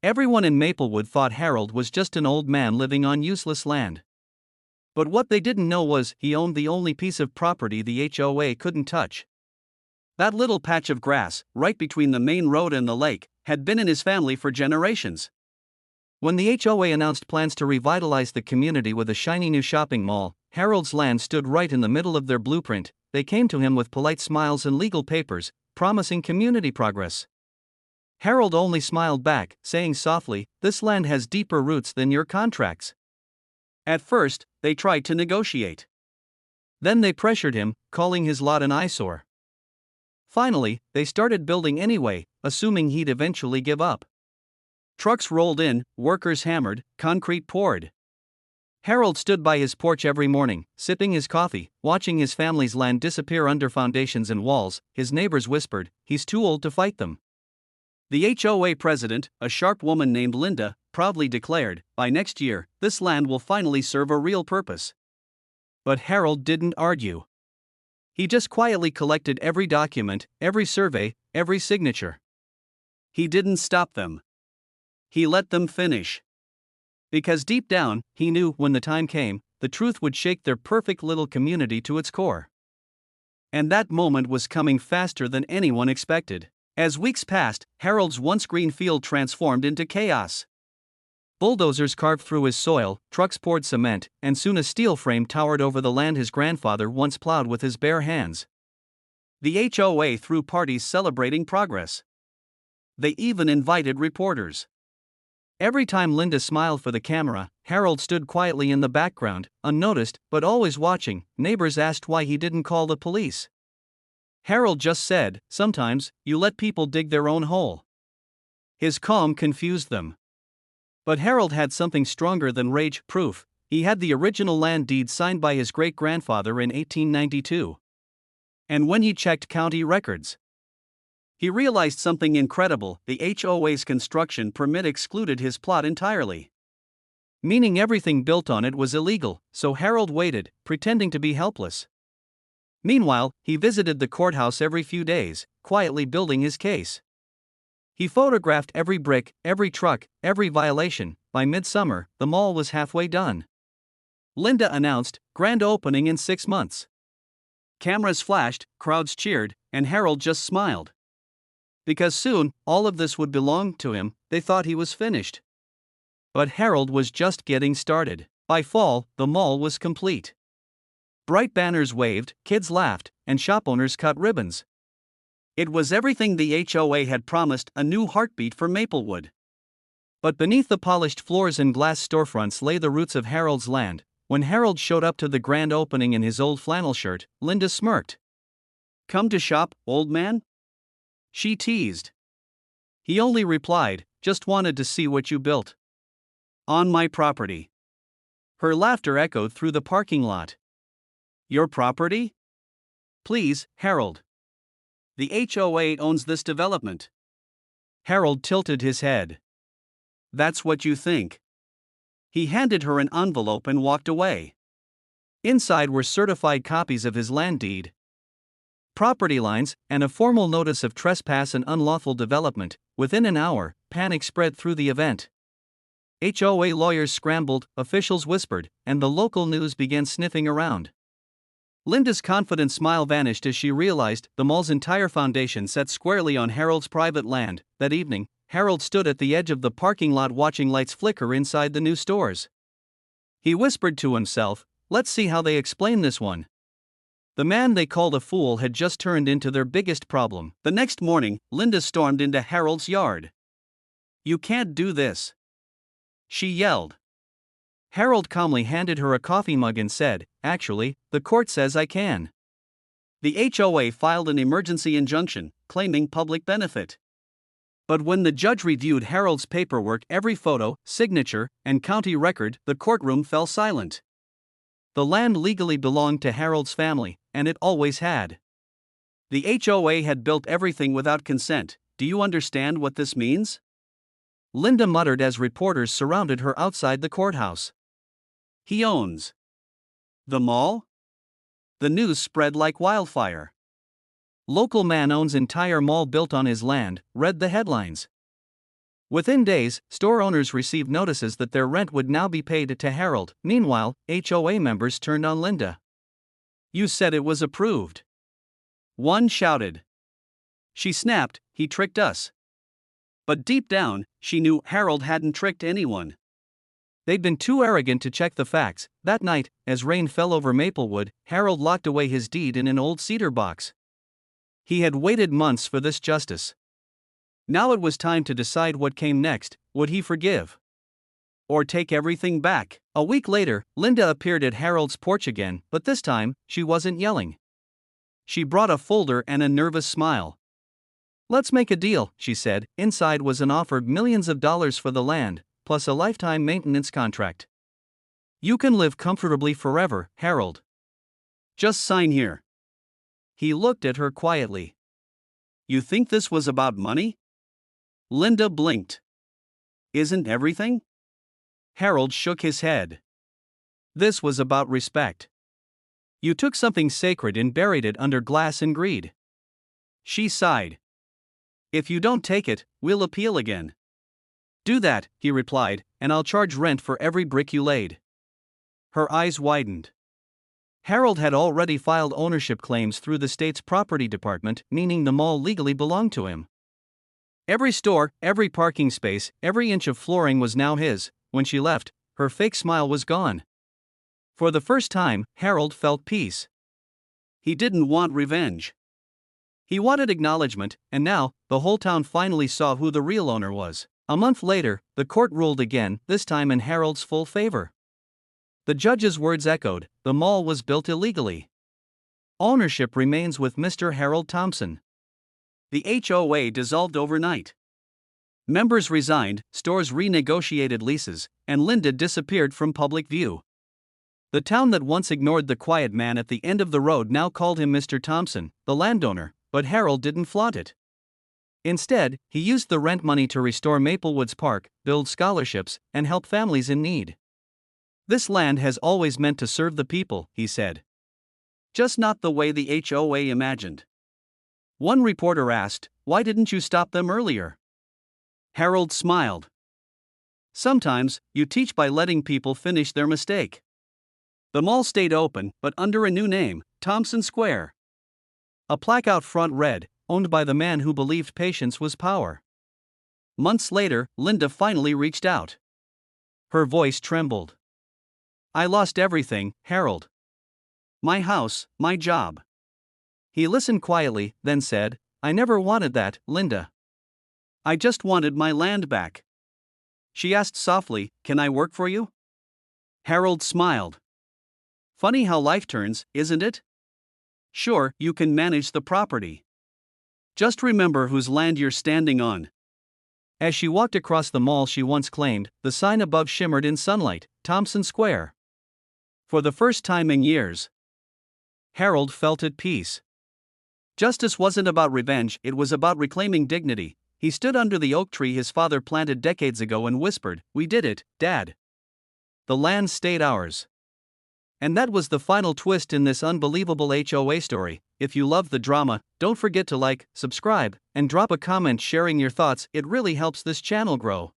Everyone in Maplewood thought Harold was just an old man living on useless land. But what they didn't know was he owned the only piece of property the HOA couldn't touch. That little patch of grass, right between the main road and the lake, had been in his family for generations. When the HOA announced plans to revitalize the community with a shiny new shopping mall, Harold's land stood right in the middle of their blueprint. They came to him with polite smiles and legal papers, promising community progress. Harold only smiled back, saying softly, "This land has deeper roots than your contracts." At first, they tried to negotiate. Then they pressured him, calling his lot an eyesore. Finally, they started building anyway, assuming he'd eventually give up. Trucks rolled in, workers hammered, concrete poured. Harold stood by his porch every morning, sipping his coffee, watching his family's land disappear under foundations and walls. His neighbors whispered, "He's too old to fight them." The HOA president, a sharp woman named Linda, proudly declared, "By next year, this land will finally serve a real purpose." But Harold didn't argue. He just quietly collected every document, every survey, every signature. He didn't stop them. He let them finish. Because deep down, he knew, when the time came, the truth would shake their perfect little community to its core. And that moment was coming faster than anyone expected. As weeks passed, Harold's once green field transformed into chaos. Bulldozers carved through his soil, trucks poured cement, and soon a steel frame towered over the land his grandfather once plowed with his bare hands. The HOA threw parties celebrating progress. They even invited reporters. Every time Linda smiled for the camera, Harold stood quietly in the background, unnoticed, but always watching. Neighbors asked why he didn't call the police. Harold just said, "Sometimes, you let people dig their own hole." His calm confused them. But Harold had something stronger than rage, proof. He had the original land deed signed by his great-grandfather in 1892. And when he checked county records, he realized something incredible: the HOA's construction permit excluded his plot entirely. Meaning everything built on it was illegal, so Harold waited, pretending to be helpless. Meanwhile, he visited the courthouse every few days, quietly building his case. He photographed every brick, every truck, every violation. By midsummer, the mall was halfway done. Linda announced, "Grand opening in 6 months." Cameras flashed, crowds cheered, and Harold just smiled. Because soon, all of this would belong to him. They thought he was finished. But Harold was just getting started. By fall, the mall was complete. Bright banners waved, kids laughed, and shop owners cut ribbons. It was everything the HOA had promised, a new heartbeat for Maplewood. But beneath the polished floors and glass storefronts lay the roots of Harold's land. When Harold showed up to the grand opening in his old flannel shirt, Linda smirked. "Come to shop, old man?" she teased. He only replied, "Just wanted to see what you built on my property." Her laughter echoed through the parking lot. "Your property?" "Please, Harold. The HOA owns this development." Harold tilted his head. "That's what you think." He handed her an envelope and walked away. Inside were certified copies of his land deed, property lines, and a formal notice of trespass and unlawful development. Within an hour, panic spread through the event. HOA lawyers scrambled, officials whispered, and the local news began sniffing around. Linda's confident smile vanished as she realized the mall's entire foundation sat squarely on Harold's private land. That evening, Harold stood at the edge of the parking lot watching lights flicker inside the new stores. He whispered to himself, "Let's see how they explain this one." The man they called a fool had just turned into their biggest problem. The next morning, Linda stormed into Harold's yard. "You can't do this," she yelled. Harold calmly handed her a coffee mug and said, "Actually, the court says I can." The HOA filed an emergency injunction, claiming public benefit. But when the judge reviewed Harold's paperwork, every photo, signature, and county record, the courtroom fell silent. The land legally belonged to Harold's family, and it always had. The HOA had built everything without consent. "Do you understand what this means?" Linda muttered as reporters surrounded her outside the courthouse. "He owns the mall?" The news spread like wildfire. "Local man owns entire mall built on his land," read the headlines. Within days, store owners received notices that their rent would now be paid to Harold. Meanwhile, HOA members turned on Linda. "You said it was approved," one shouted. She snapped, "He tricked us." But deep down, she knew Harold hadn't tricked anyone. They'd been too arrogant to check the facts. That night, as rain fell over Maplewood, Harold locked away his deed in an old cedar box. He had waited months for this justice. Now it was time to decide what came next. Would he forgive? Or take everything back? A week later, Linda appeared at Harold's porch again, but this time, she wasn't yelling. She brought a folder and a nervous smile. "Let's make a deal," she said. Inside was an offer of millions of dollars for the land, plus a lifetime maintenance contract. "You can live comfortably forever, Harold. Just sign here." He looked at her quietly. "You think this was about money?" Linda blinked. "Isn't everything?" Harold shook his head. "This was about respect. You took something sacred and buried it under glass and greed." She sighed. "If you don't take it, we'll appeal again." "Do that," he replied, "and I'll charge rent for every brick you laid." Her eyes widened. Harold had already filed ownership claims through the state's property department, meaning the mall legally belonged to him. Every store, every parking space, every inch of flooring was now his. When she left, her fake smile was gone. For the first time, Harold felt peace. He didn't want revenge. He wanted acknowledgement, and now, the whole town finally saw who the real owner was. A month later, the court ruled again, this time in Harold's full favor. The judge's words echoed: the mall was built illegally. Ownership remains with Mr. Harold Thompson. The HOA dissolved overnight. Members resigned, stores renegotiated leases, and Linda disappeared from public view. The town that once ignored the quiet man at the end of the road now called him Mr. Thompson, the landowner, but Harold didn't flaunt it. Instead, he used the rent money to restore Maplewood's park, build scholarships, and help families in need. "This land has always meant to serve the people," he said. "Just not the way the HOA imagined." One reporter asked, "Why didn't you stop them earlier?" Harold smiled. "Sometimes, you teach by letting people finish their mistake." The mall stayed open, but under a new name, Thompson Square. A plaque out front read, "Owned by the man who believed patience was power." Months later, Linda finally reached out. Her voice trembled. "I lost everything, Harold. My house, my job." He listened quietly, then said, "I never wanted that, Linda. I just wanted my land back." She asked softly, "Can I work for you?" Harold smiled. "Funny how life turns, isn't it? Sure, you can manage the property. Just remember whose land you're standing on." As she walked across the mall she once claimed, the sign above shimmered in sunlight, Thompson Square. For the first time in years, Harold felt at peace. Justice wasn't about revenge, it was about reclaiming dignity. He stood under the oak tree his father planted decades ago and whispered, "We did it, Dad. The land stayed ours." And that was the final twist in this unbelievable HOA story. If you love the drama, don't forget to like, subscribe, and drop a comment sharing your thoughts. It really helps this channel grow.